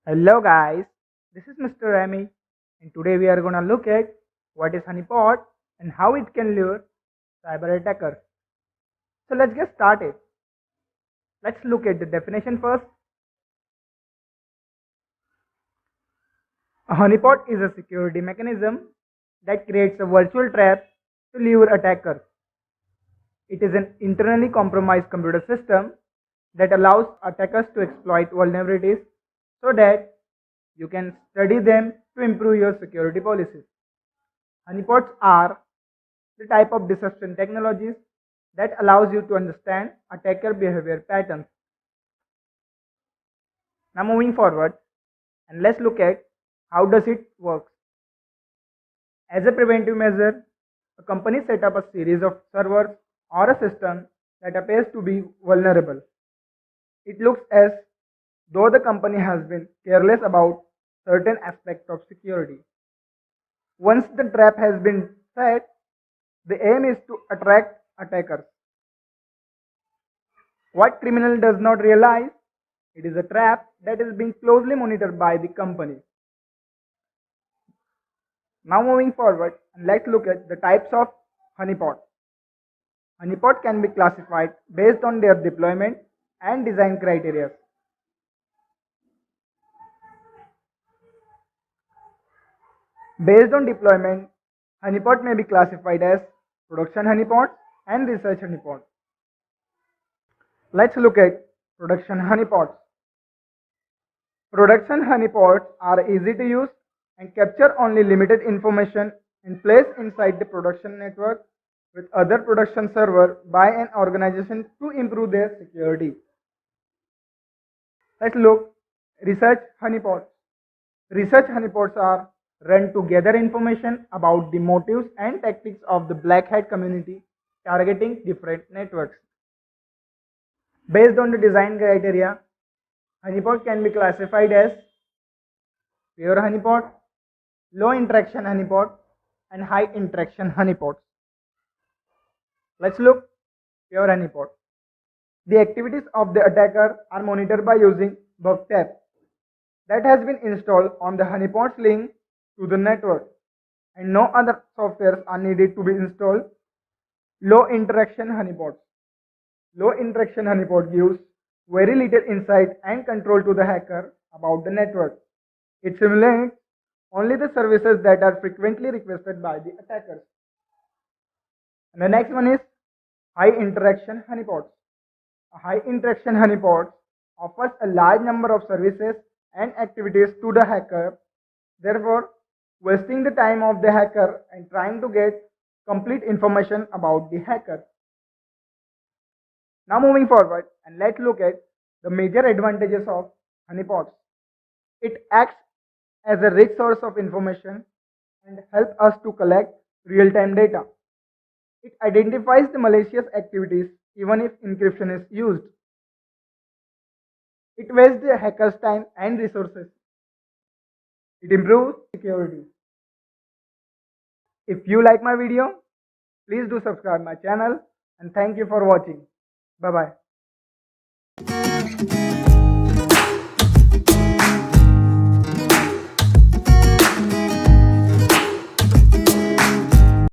Hello guys, this is Mr. Remy and today we are gonna look at what is honeypot and how it can lure cyber attackers. So let's get started. Let's look at the definition first. A honeypot is a security mechanism that creates a virtual trap to lure attackers. It is an internally compromised computer system that allows attackers to exploit vulnerabilities so that you can study them to improve your security policies. Honeypots are the type of deception technologies that allows you to understand attacker behavior patterns. Now moving forward, and let's look at how does it work. As a preventive measure, a company set up a series of servers or a system that appears to be vulnerable. It looks as though the company has been careless about certain aspects of security. Once the trap has been set, the aim is to attract attackers. What criminal does not realize, it is a trap that is being closely monitored by the company. Now moving forward, let's look at the types of honeypot. Honeypot can be classified based on their deployment and design criteria. Based on deployment, honeypot may be classified as production honeypot and research honeypot. Let's look at production honeypots. Production honeypots are easy to use and capture only limited information and placed inside the production network with other production server by an organization to improve their security. Let's look research honeypots. Research honeypots are run to gather information about the motives and tactics of the black hat community targeting different networks. Based on the design criteria, honeypot can be classified as pure honeypot, low interaction honeypot, and high interaction honeypots. Let's look pure honeypot. The activities of the attacker are monitored by using bugtap that has been installed on the honeypot's link to the network, and no other softwares are needed to be installed. Low interaction honeypots. Low interaction honeypot gives very little insight and control to the hacker about the network. It simulates only the services that are frequently requested by the attackers. And the next one is high interaction honeypots. A high interaction honeypot offers a large number of services and activities to the hacker, therefore wasting the time of the hacker and trying to get complete information about the hacker. Now moving forward, and let's look at the major advantages of honeypots. It acts as a rich source of information and helps us to collect real-time data. It identifies the malicious activities even if encryption is used. It wastes the hacker's time and resources. It improves security. If you like my video, please do subscribe my channel and thank you for watching. Bye bye.